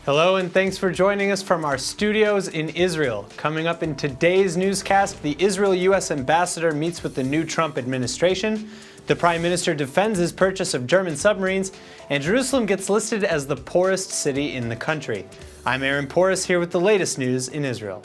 Hello and thanks for joining us from our studios in Israel. Coming up in today's newscast, the Israel-US ambassador meets with the new Trump administration, the Prime Minister defends his purchase of German submarines, and Jerusalem gets listed as the poorest city in the country. I'm Poorest here with the latest news in Israel.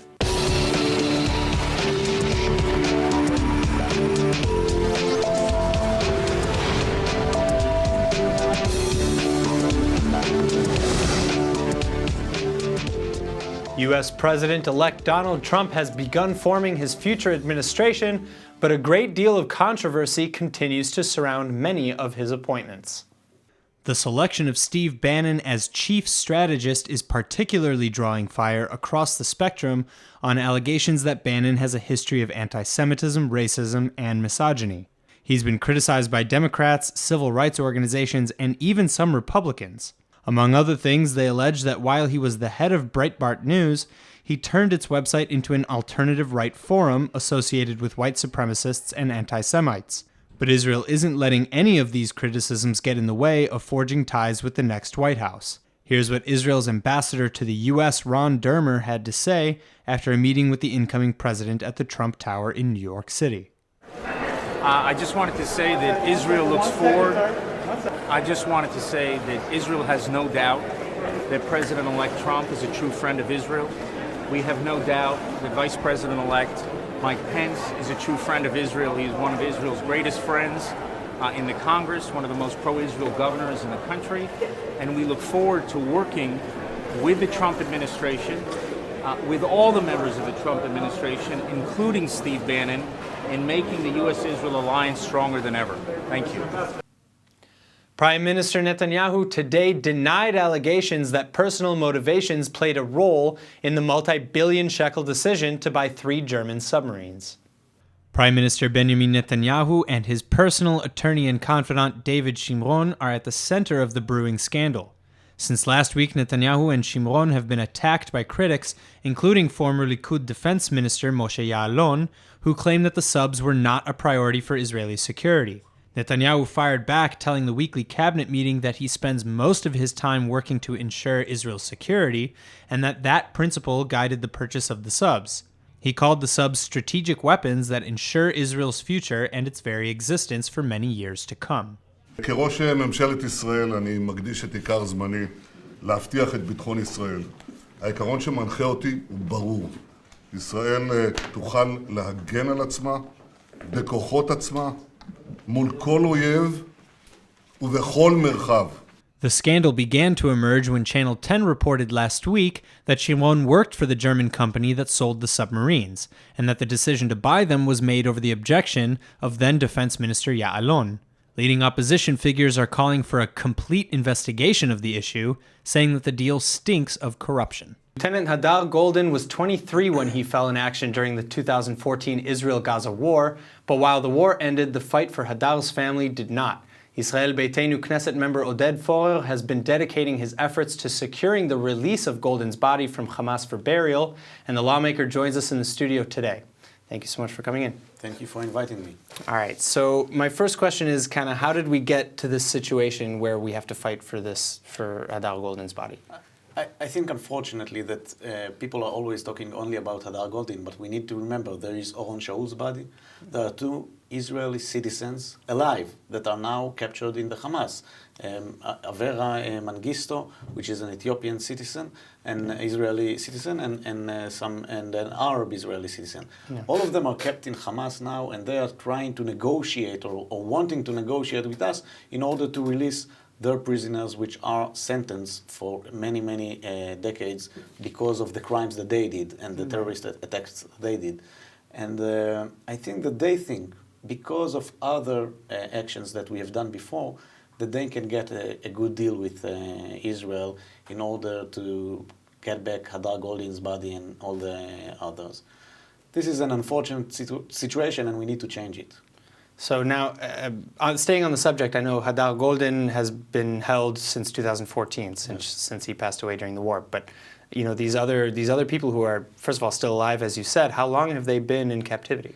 U.S. President-elect Donald Trump has begun forming his future administration, but a great deal of controversy continues to surround many of his appointments. The selection of Steve Bannon as chief strategist is particularly drawing fire across the spectrum on allegations that Bannon has a history of anti-Semitism, racism, and misogyny. He's been criticized by Democrats, civil rights organizations, and even some Republicans. Among other things, they allege that while he was the head of Breitbart News, he turned its website into an alternative right forum associated with white supremacists and anti-Semites. But Israel isn't letting any of these criticisms get in the way of forging ties with the next White House. Here's what Israel's ambassador to the U.S., Ron Dermer, had to say after a meeting with the incoming president at the Trump Tower in New York City. I just wanted to say that Israel looks forward. I just wanted to say that Israel has no doubt that President-elect Trump is a true friend of Israel. We have no doubt that Vice President-elect Mike Pence is a true friend of Israel. He is one of Israel's greatest friends in the Congress, one of the most pro-Israel governors in the country. And we look forward to working with the Trump administration, with all the members of the Trump administration, including Steve Bannon, in making the U.S.-Israel alliance stronger than ever. Thank you. Prime Minister Netanyahu today denied allegations that personal motivations played a role in the multi-billion shekel decision to buy 3 German submarines. Prime Minister Benjamin Netanyahu and his personal attorney and confidant David Shimron are at the center of the brewing scandal. Since last week, Netanyahu and Shimron have been attacked by critics, including former Likud Defense Minister Moshe Ya'alon, who claimed that the subs were not a priority for Israeli security. Netanyahu fired back, telling the weekly cabinet meeting that he spends most of his time working to ensure Israel's security, and that principle guided the purchase of the subs. He called the subs strategic weapons that ensure Israel's future and its very existence for many years to come. כראש ממשלת ישראל אני מקדיש את עיקר זמני להבטיח את ביטחון ישראל. העיקרון שמנחה אותי הוא ברור. ישראל תוכל להגן על עצמה, בכוחות עצמה, מול כל אויב ובכל מרחב. The scandal began to emerge when Channel 10 reported last week that Shimron worked for the German company that sold the submarines, and that the decision to buy them was made over the objection of then Defense Minister Ya'alon. Leading opposition figures are calling for a complete investigation of the issue, saying that the deal stinks of corruption. Lieutenant Hadar Goldin was 23 when he fell in action during the 2014 Israel-Gaza war, but while the war ended, the fight for Hadar's family did not. Israel Beitenu Knesset member Oded Forer has been dedicating his efforts to securing the release of Goldin's body from Hamas for burial, and the lawmaker joins us in the studio today. Thank you so much for coming in. Thank you for inviting me. All right, so my first question is kind of how did we get to this situation where we have to fight for Hadar Goldin's body? I think, unfortunately, that people are always talking only about Hadar Goldin, but we need to remember there is Oron Shaul's body. There are 2 Israeli citizens alive that are now captured in the Hamas. Avera Mengistu, which is an Ethiopian citizen, an Israeli citizen, and an Arab Israeli citizen. Yeah. All of them are kept in Hamas now, and they are trying to negotiate or wanting to negotiate with us in order to release their prisoners, which are sentenced for many, many decades because of the crimes that they did and the terrorist attacks they did. And I think that they think, because of other actions that we have done before, that they can get a good deal with Israel in order to get back Hadar Goldin's body and all the others. This is an unfortunate situation, and we need to change it. So now, staying on the subject, I know Hadar Goldin has been held since 2014, since he passed away during the war. But you know, these other people who are, first of all, still alive, as you said, how long have they been in captivity?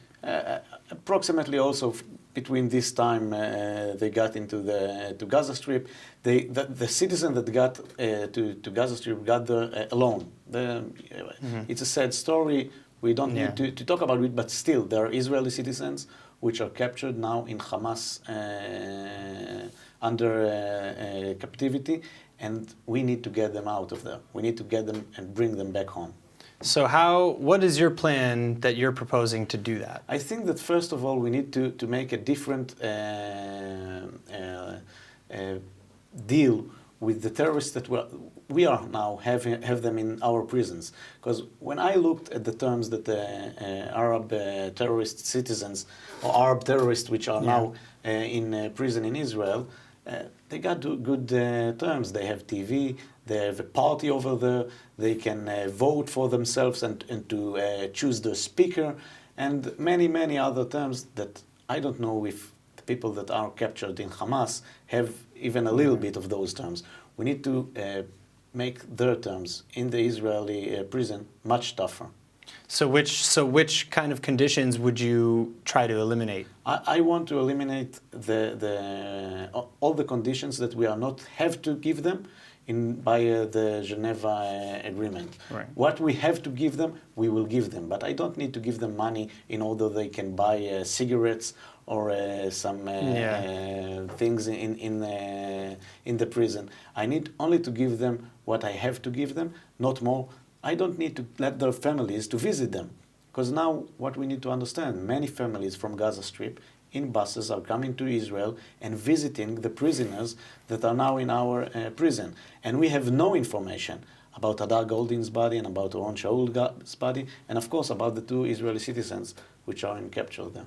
Approximately also between this time they got into to Gaza Strip. The citizen that got to Gaza Strip got there alone. It's a sad story. We don't need to talk about it, but still, there are Israeli citizens which are captured now in Hamas under captivity, and we need to get them out of there. We need to get them and bring them back home. So what is your plan that you're proposing to do that? I think that first of all we need to make a different deal with the terrorists that we are now have them in our prisons. Because when I looked at the terms that the Arab terrorist citizens or Arab terrorists which are now in prison in Israel, they got good terms. They have TV, they have a party over there, they can vote for themselves and to choose their speaker, and many other terms that I don't know if the people that are captured in Hamas have even a little bit of those terms. We need to make their terms in the Israeli prison much tougher. So which kind of conditions would you try to eliminate? I want to eliminate all the conditions that we are not have to give them by the Geneva Agreement. Right. What we have to give them, we will give them. But I don't need to give them money in order they can buy cigarettes or some things in the prison. I need only to give them what I have to give them, not more. I don't need to let their families to visit them. Because now what we need to understand, many families from Gaza Strip in buses are coming to Israel and visiting the prisoners that are now in our prison. And we have no information about Hadar Goldin's body and about Oron Shaul's body, and of course about the two Israeli citizens which are in capture there.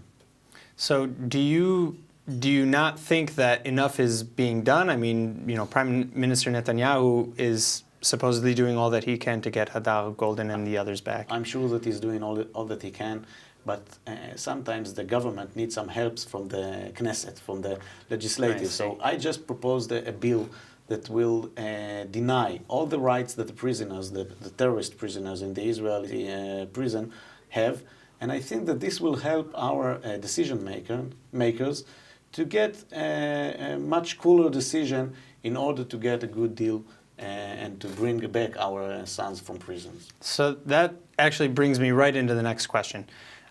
So do you not think that enough is being done? I mean, Prime Minister Netanyahu is supposedly doing all that he can to get Hadar Goldin and the others back. I'm sure that he's doing all that he can, but sometimes the government needs some help from the Knesset, from the legislative. So I just proposed a bill that will deny all the rights that the prisoners, the terrorist prisoners in the Israeli prison have. And I think that this will help our decision makers to get a much cooler decision in order to get a good deal and to bring back our sons from prisons. So that actually brings me right into the next question.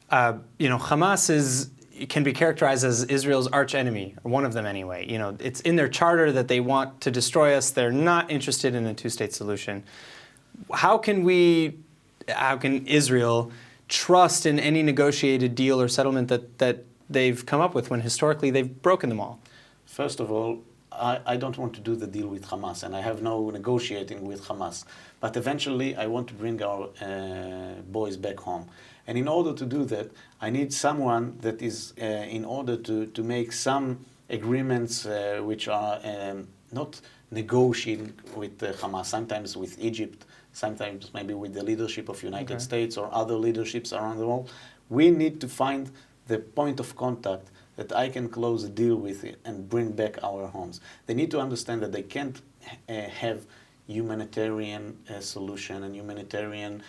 Hamas can be characterized as Israel's arch enemy, or one of them anyway. It's in their charter that they want to destroy us. They're not interested in a two-state solution. How can Israel trust in any negotiated deal or settlement that they've come up with when historically they've broken them all? First of all, I don't want to do the deal with Hamas, and I have no negotiating with Hamas. But eventually, I want to bring our boys back home. And in order to do that, I need someone that is, in order to make some agreements which are not negotiating with Hamas, sometimes with Egypt, sometimes maybe with the leadership of United States or other leaderships around the world. We need to find the point of contact that I can close a deal with it and bring back our homes. They need to understand that they can't have humanitarian solution and humanitarian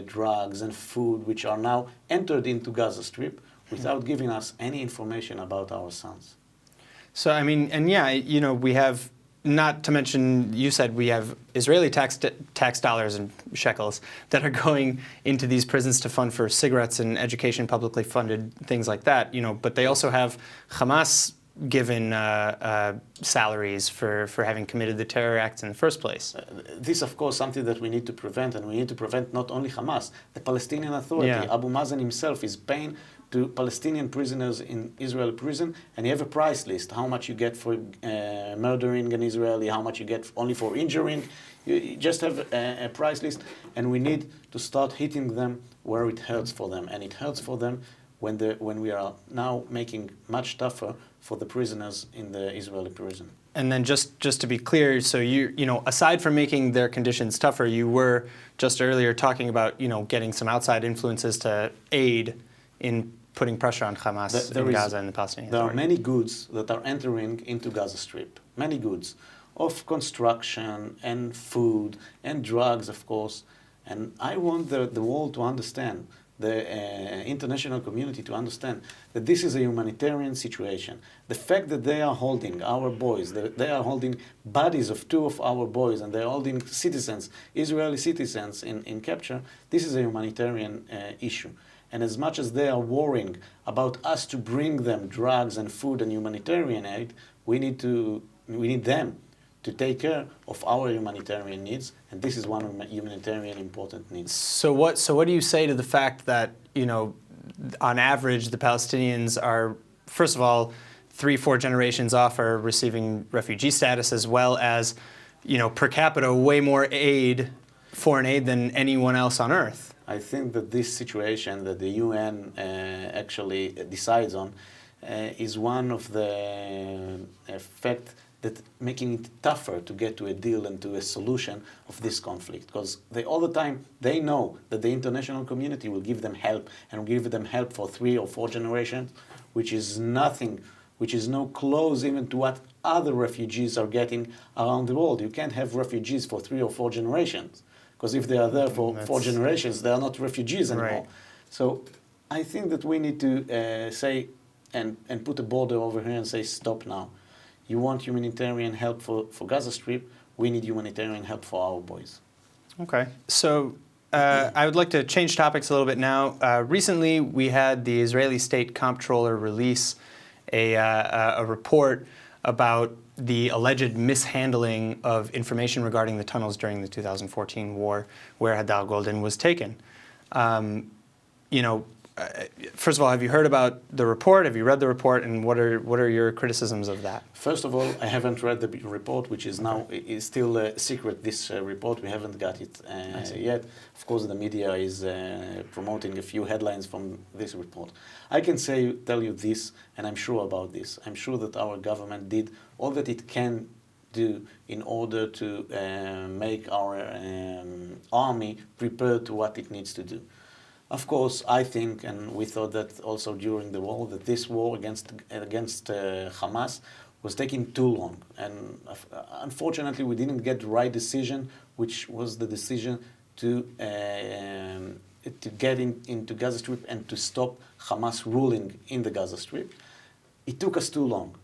drugs and food which are now entered into Gaza Strip without giving us any information about our sons. So, I mean, and we have, not to mention, you said we have Israeli tax dollars and shekels that are going into these prisons to fund for cigarettes and education, publicly funded things like that. But they also have Hamas given salaries for having committed the terror acts in the first place. This, of course, something that we need to prevent, and we need to prevent not only Hamas, the Palestinian Authority. Abu Mazen himself is paying to Palestinian prisoners in Israeli prison, and you have a price list, how much you get for murdering an Israeli, how much you get only for injuring. You just have a price list, and we need to start hitting them where it hurts for them, and it hurts for them when we are now making much tougher for the prisoners in the Israeli prison. And then just to be clear, so aside from making their conditions tougher, you were just earlier talking about getting some outside influences to aid in putting pressure on Hamas in Gaza and the Palestinian Authority. There are many goods that are entering into Gaza Strip, many goods of construction and food and drugs, of course. And I want the world to understand the international community to understand that this is a humanitarian situation. The fact that they are holding our boys, that they are holding bodies of two of our boys, and they're holding citizens, Israeli citizens in capture, this is a humanitarian issue. And as much as they are worrying about us to bring them drugs and food and humanitarian aid, we need them to take care of our humanitarian needs, and this is one of humanitarian important needs. So what do you say to the fact that, on average, the Palestinians are, first of all, 3-4 generations off are receiving refugee status, as well as, per capita, way more foreign aid than anyone else on earth? I think that this situation that the UN actually decides on is one of the effects that making it tougher to get to a deal and to a solution of this conflict. Because all the time, they know that the international community will give them help, and will give them help for 3 or 4 generations, which is nothing, which is no close even to what other refugees are getting around the world. You can't have refugees for 3 or 4 generations, because if they are there for 4 generations, they are not refugees anymore. Right. So I think that we need to say, and put a border over here and say, stop now. You want humanitarian help for Gaza Strip, we need humanitarian help for our boys. Okay. So I would like to change topics a little bit now. Recently, we had the Israeli State Comptroller release a report about the alleged mishandling of information regarding the tunnels during the 2014 war, where Hadar Goldin was taken. First of all, have you heard about the report? Have you read the report, and what are your criticisms of that? First of all, I haven't read the report, which is now is still a secret. This report, we haven't got it yet. Of course, the media is promoting a few headlines from this report. I can tell you this, and I'm sure about this. I'm sure that our government did all that it can do in order to make our army prepared to what it needs to do. Of course, I think, and we thought that also during the war, that this war against Hamas was taking too long. And unfortunately, we didn't get the right decision, which was the decision to get into Gaza Strip and to stop Hamas ruling in the Gaza Strip. It took us too long.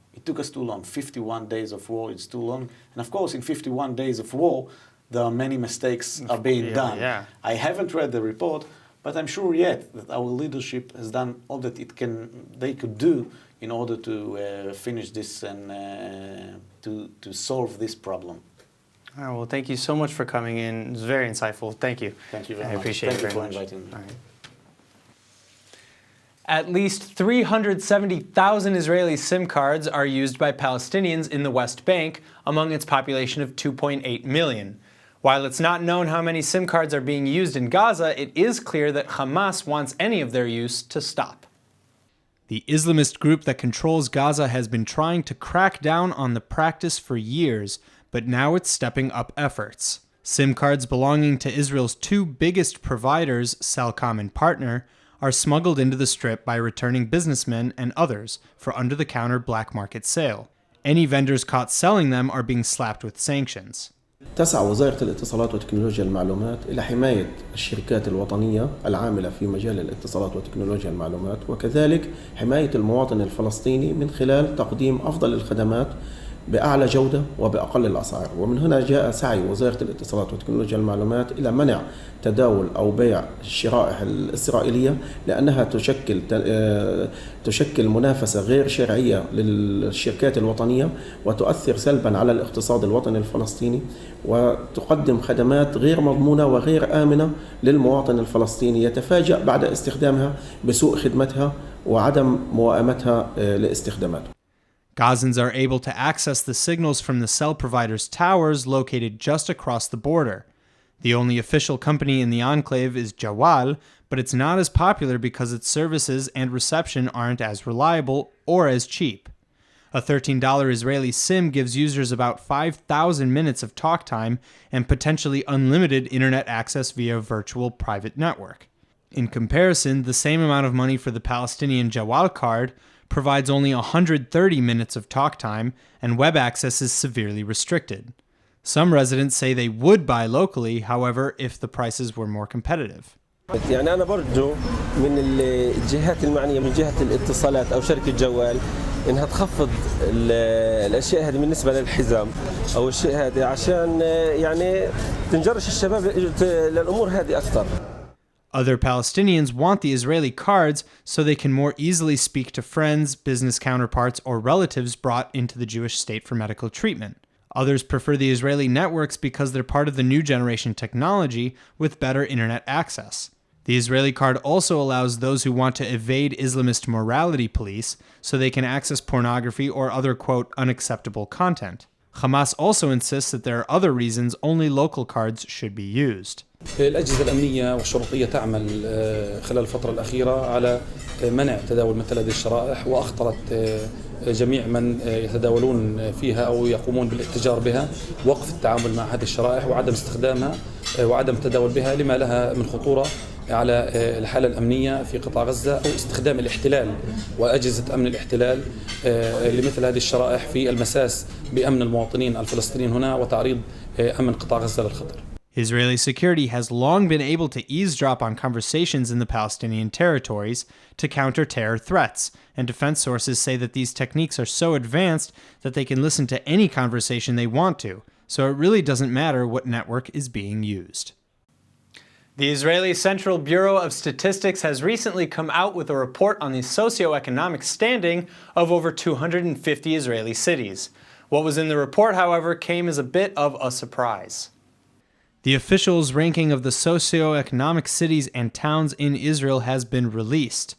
51 days of war is too long. And of course, in 51 days of war, there are many mistakes are being done. Yeah. I haven't read the report, but I'm sure yet that our leadership has done all that they could do in order to finish this and to solve this problem. All right, well, thank you so much for coming in. It was very insightful. Thank you. Thank you very much. I appreciate it very much. Thank you for inviting me. All right. At least 370,000 Israeli SIM cards are used by Palestinians in the West Bank, among its population of 2.8 million. While it's not known how many SIM cards are being used in Gaza, it is clear that Hamas wants any of their use to stop. The Islamist group that controls Gaza has been trying to crack down on the practice for years, but now it's stepping up efforts. SIM cards belonging to Israel's 2 biggest providers, Cellcom and Partner, are smuggled into the Strip by returning businessmen and others for under-the-counter black market sale. Any vendors caught selling them are being slapped with sanctions. تسعى وزارة الاتصالات وتكنولوجيا المعلومات إلى حماية الشركات الوطنية العاملة في مجال الاتصالات وتكنولوجيا المعلومات، وكذلك حماية المواطن الفلسطيني من خلال تقديم أفضل الخدمات بأعلى جودة وبأقل الأسعار. ومن هنا جاء سعي وزارة الاتصالات وتكنولوجيا المعلومات إلى منع تداول أو بيع الشرائح الإسرائيلية، لأنها تشكل منافسة غير شرعية للشركات الوطنية وتؤثر سلبا على الاقتصاد الوطني الفلسطيني، وتقدم خدمات غير مضمونة وغير آمنة للمواطن الفلسطيني يتفاجأ بعد استخدامها بسوء خدمتها وعدم موائمتها لاستخداماته. Gazans are able to access the signals from the cell provider's towers located just across the border. The only official company in the enclave is Jawal, but it's not as popular because its services and reception aren't as reliable or as cheap. A $13 Israeli SIM gives users about 5,000 minutes of talk time and potentially unlimited internet access via a virtual private network. In comparison, the same amount of money for the Palestinian Jawal card provides only 130 minutes of talk time, and web access is severely restricted. Some residents say they would buy locally, however, if the prices were more competitive. يعني أنا برجو من الجهات المعنية من جهة الاتصالات أو شركة جوال إنها تخفض الأشياء هذه بالنسبة للحزام أو الشيء هذا عشان يعني تنجرش الشباب للأمور هذه أكثر. Other Palestinians want the Israeli cards so they can more easily speak to friends, business counterparts, or relatives brought into the Jewish state for medical treatment. Others prefer the Israeli networks because they're part of the new generation technology with better internet access. The Israeli card also allows those who want to evade Islamist morality police so they can access pornography or other, quote, unacceptable content. Hamas also insists that there are other reasons only local cards should be used. الأجهزة الأمنية والشرطية تعمل خلال الفترة الأخيرة على منع تداول مثل هذه الشرائح وأخطرت جميع من يتداولون فيها أو يقومون بالاتجار بها وقف التعامل مع هذه الشرائح وعدم استخدامها وعدم التداول بها لما لها من خطورة على الحالة الأمنية في قطاع غزة أو استخدام الاحتلال وأجهزة أمن الاحتلال لمثل هذه الشرائح في المساس بأمن المواطنين الفلسطينيين هنا وتعريض أمن قطاع غزة للخطر. Israeli security has long been able to eavesdrop on conversations in the Palestinian territories to counter terror threats, and defense sources say that these techniques are so advanced that they can listen to any conversation they want to, so it really doesn't matter what network is being used. The Israeli Central Bureau of Statistics has recently come out with a report on the socioeconomic standing of over 250 Israeli cities. What was in the report, however, came as a bit of a surprise. The officials' ranking of the socioeconomic cities and towns in Israel has been released.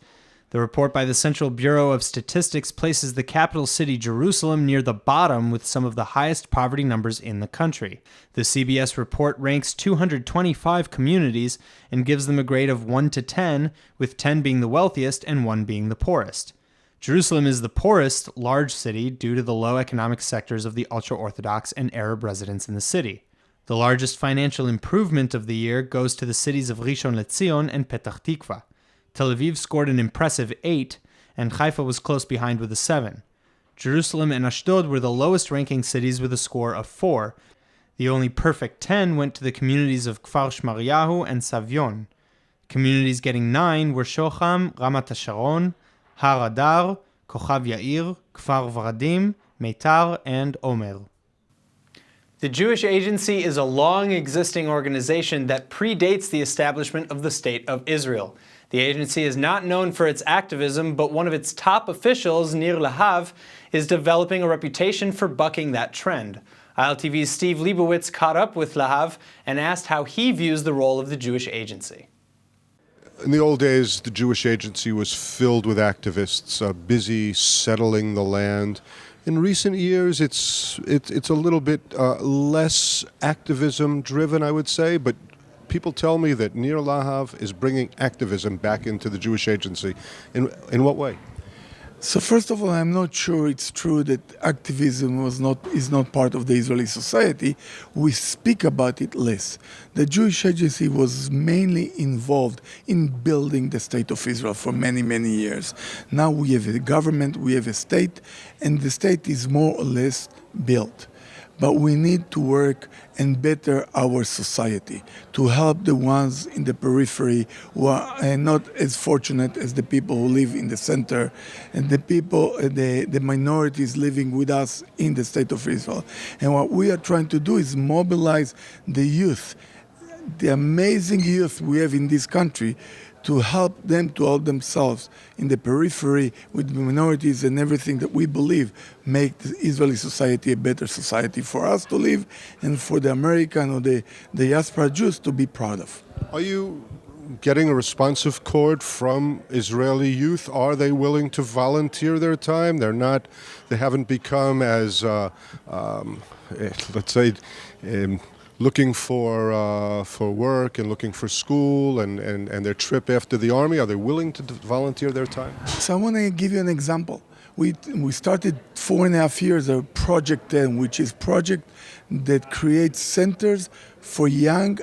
The report by the Central Bureau of Statistics places the capital city Jerusalem near the bottom with some of the highest poverty numbers in the country. The CBS report ranks 225 communities and gives them a grade of 1 to 10, with 10 being the wealthiest and 1 being the poorest. Jerusalem is the poorest large city due to the low economic sectors of the ultra-Orthodox and Arab residents in the city. The largest financial improvement of the year goes to the cities of Rishon LeZion and Petach Tikva. Tel Aviv scored an impressive 8, and Haifa was close behind with a 7. Jerusalem and Ashdod were the lowest ranking cities with a score of 4. The only perfect 10 went to the communities of Kfar Shmaryahu and Savion. Communities getting 9 were Shocham, Ramat HaSharon, Har Adar, Kochav Yair, Kfar Vradim, Meitar, and Omer. The Jewish Agency is a long-existing organization that predates the establishment of the State of Israel. The agency is not known for its activism, but one of its top officials, Nir Lahav, is developing a reputation for bucking that trend. ILTV's Steve Leibowitz caught up with Lahav and asked how he views the role of the Jewish Agency. In the old days, the Jewish Agency was filled with activists, busy settling the land. In recent years, it's a little bit less activism-driven, I would say, but people tell me that Nir Lahav is bringing activism back into the Jewish Agency. In what way? So first of all, I'm not sure it's true that activism is not part of the Israeli society. We speak about it less. The Jewish Agency was mainly involved in building the state of Israel for many, many years. Now we have a government, we have a state, and the state is more or less built. But we need to work and better our society to help the ones in the periphery who are not as fortunate as the people who live in the center and the people, the minorities living with us in the state of Israel. And what we are trying to do is mobilize the youth, the amazing youth we have in this country, to help them to help themselves in the periphery with minorities and everything that we believe make the Israeli society a better society for us to live and for the American or the diaspora Jews to be proud of. Are you getting a responsive chord from Israeli youth? Are they willing to volunteer their time? They haven't become as, let's say, looking for work and looking for school and their trip after the army. Are they willing to volunteer their time? So I want to give you an example. We started 4.5 years of Project 10, which is project that creates centers for young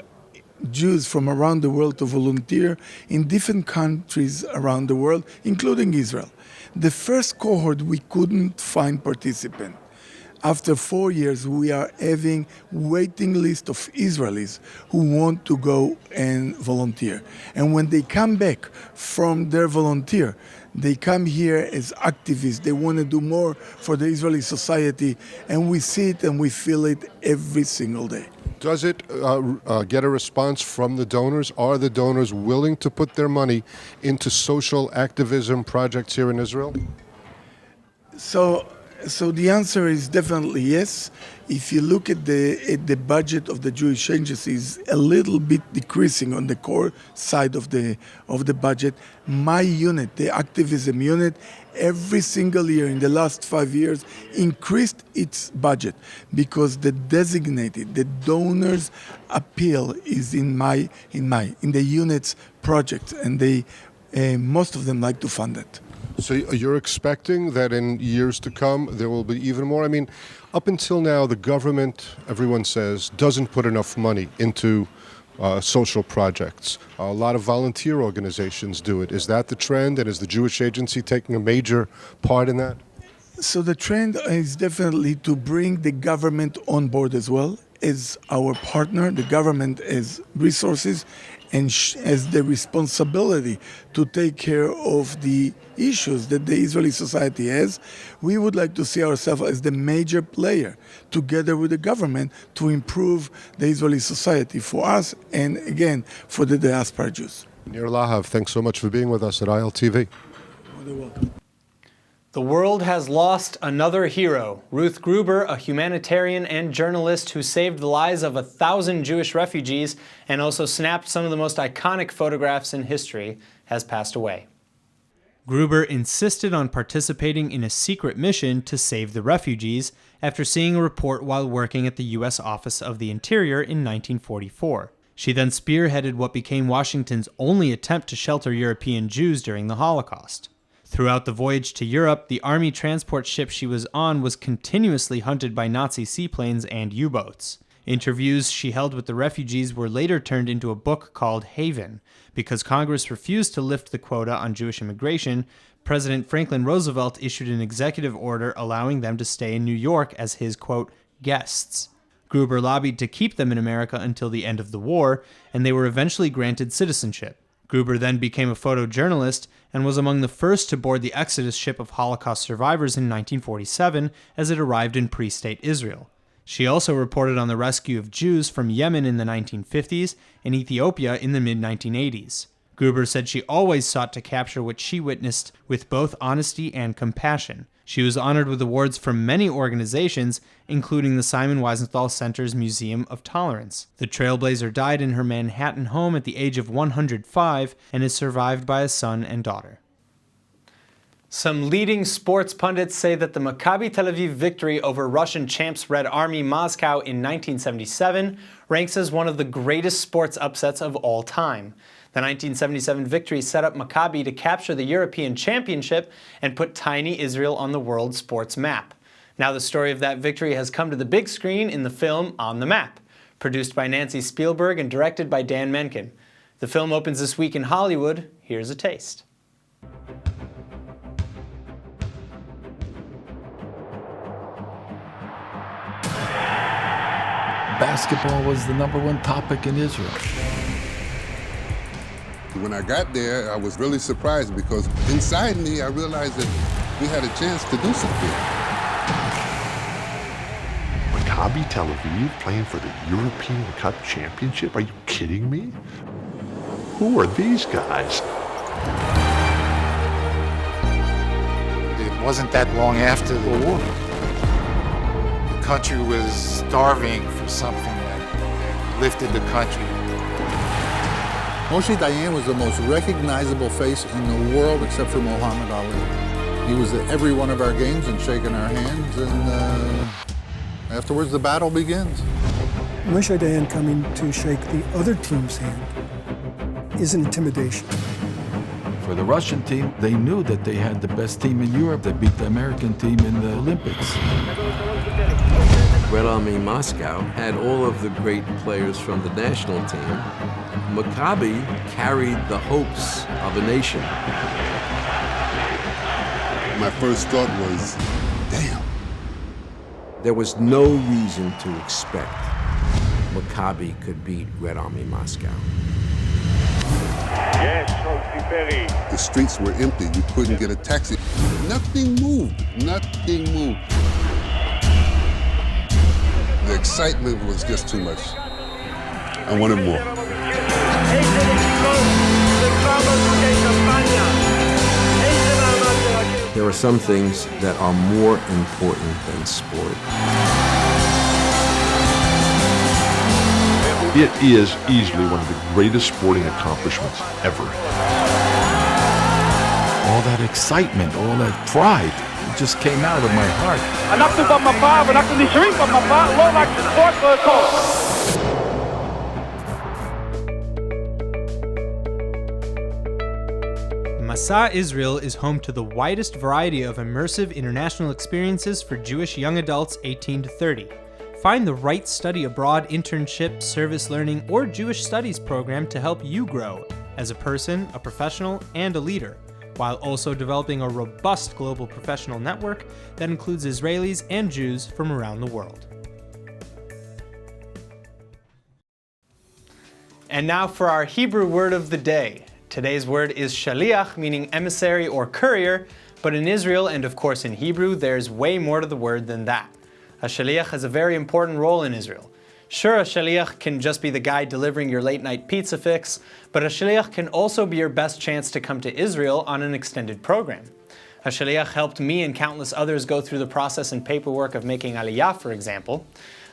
Jews from around the world to volunteer in different countries around the world, including Israel. The first cohort, we couldn't find participants. After 4 years, we are having waiting list of Israelis who want to go and volunteer. And when they come back from their volunteer, they come here as activists. They want to do more for the Israeli society, and we see it and we feel it every single day. Does it get a response from the donors? Are the donors willing to put their money into social activism projects here in Israel? So the answer is definitely yes. If you look at the budget of the Jewish agencies, a little bit decreasing on the core side of the budget. My unit, the Activism unit, every single year in the last 5 years increased its budget because the donors' appeal is in the unit's project, and they most of them like to fund it. So you're expecting that in years to come there will be even more? I mean, up until now, the government, everyone says, doesn't put enough money into social projects. A lot of volunteer organizations do it. Is that the trend, and is the Jewish Agency taking a major part in that? So the trend is definitely to bring the government on board as well as our partner. The government has resources and has the responsibility to take care of the issues that the Israeli society has. We would like to see ourselves as the major player together with the government to improve the Israeli society for us and, again, for the diaspora Jews. Nir Lahav, thanks so much for being with us at ILTV. You're welcome. The world has lost another hero. Ruth Gruber, a humanitarian and journalist who saved the lives of 1,000 Jewish refugees and also snapped some of the most iconic photographs in history, has passed away. Gruber insisted on participating in a secret mission to save the refugees after seeing a report while working at the U.S. Office of the Interior in 1944. She then spearheaded what became Washington's only attempt to shelter European Jews during the Holocaust. Throughout the voyage to Europe, the Army transport ship she was on was continuously hunted by Nazi seaplanes and U-boats. Interviews she held with the refugees were later turned into a book called Haven. Because Congress refused to lift the quota on Jewish immigration, President Franklin Roosevelt issued an executive order allowing them to stay in New York as his, quote, guests. Gruber lobbied to keep them in America until the end of the war, and they were eventually granted citizenship. Gruber then became a photojournalist and was among the first to board the Exodus ship of Holocaust survivors in 1947 as it arrived in pre-state Israel. She also reported on the rescue of Jews from Yemen in the 1950s and Ethiopia in the mid-1980s. Gruber said she always sought to capture what she witnessed with both honesty and compassion. She was honored with awards from many organizations, including the Simon Wiesenthal Center's Museum of Tolerance. The trailblazer died in her Manhattan home at the age of 105 and is survived by a son and daughter. Some leading sports pundits say that the Maccabi Tel Aviv victory over Russian champs Red Army Moscow in 1977 ranks as one of the greatest sports upsets of all time. The 1977 victory set up Maccabi to capture the European Championship and put tiny Israel on the world sports map. Now the story of that victory has come to the big screen in the film On the Map, produced by Nancy Spielberg and directed by Dan Menken. The film opens this week in Hollywood. Here's a taste. Basketball was the #1 topic in Israel. When I got there, I was really surprised because inside me, I realized that we had a chance to do something. Maccabi Tel Aviv playing for the European Cup Championship? Are you kidding me? Who are these guys? It wasn't that long after the war. The country was starving for something that lifted the country. Moshe Dayan was the most recognizable face in the world except for Muhammad Ali. He was at every one of our games and shaking our hands, and afterwards the battle begins. Moshe Dayan coming to shake the other team's hand is an intimidation. For the Russian team, they knew that they had the best team in Europe that beat the American team in the Olympics. Red Army Moscow had all of the great players from the national team. Maccabi carried the hopes of a nation. My first thought was, damn, There was no reason to expect Maccabi could beat Red Army Moscow. The streets were empty. You couldn't get a taxi. Nothing moved. Nothing moved. The excitement was just too much. I wanted more. There are some things that are more important than sport. It is easily one of the greatest sporting accomplishments ever. All that excitement, all that pride, it just came out of my heart. Masa Israel is home to the widest variety of immersive international experiences for Jewish young adults 18 to 30. Find the right study abroad internship, service learning, or Jewish studies program to help you grow as a person, a professional, and a leader, while also developing a robust global professional network that includes Israelis and Jews from around the world. And now for our Hebrew word of the day. Today's word is shaliach, meaning emissary or courier, but in Israel and of course in Hebrew, there's way more to the word than that. A shaliach has a very important role in Israel. Sure, a shaliach can just be the guy delivering your late night pizza fix, but a shaliach can also be your best chance to come to Israel on an extended program. A shaliach helped me and countless others go through the process and paperwork of making aliyah, for example.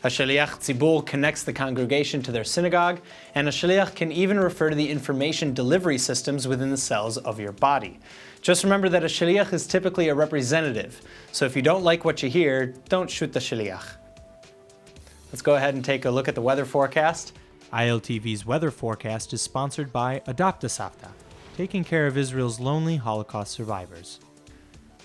A shaliach tzibur connects the congregation to their synagogue, and a shaliach can even refer to the information delivery systems within the cells of your body. Just remember that a shaliach is typically a representative, so if you don't like what you hear, don't shoot the shaliach. Let's go ahead and take a look at the weather forecast. ILTV's weather forecast is sponsored by Adopt a Savta, taking care of Israel's lonely Holocaust survivors.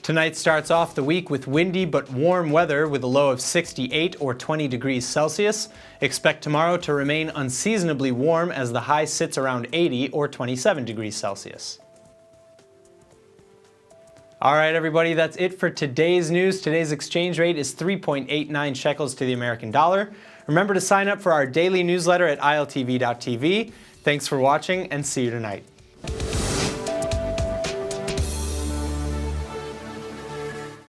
Tonight starts off the week with windy but warm weather with a low of 68 or 20 degrees Celsius. Expect tomorrow to remain unseasonably warm as the high sits around 80 or 27 degrees Celsius. All right, everybody, that's it for today's news. Today's exchange rate is 3.89 shekels to the American dollar. Remember to sign up for our daily newsletter at iltv.tv. Thanks for watching and see you tonight.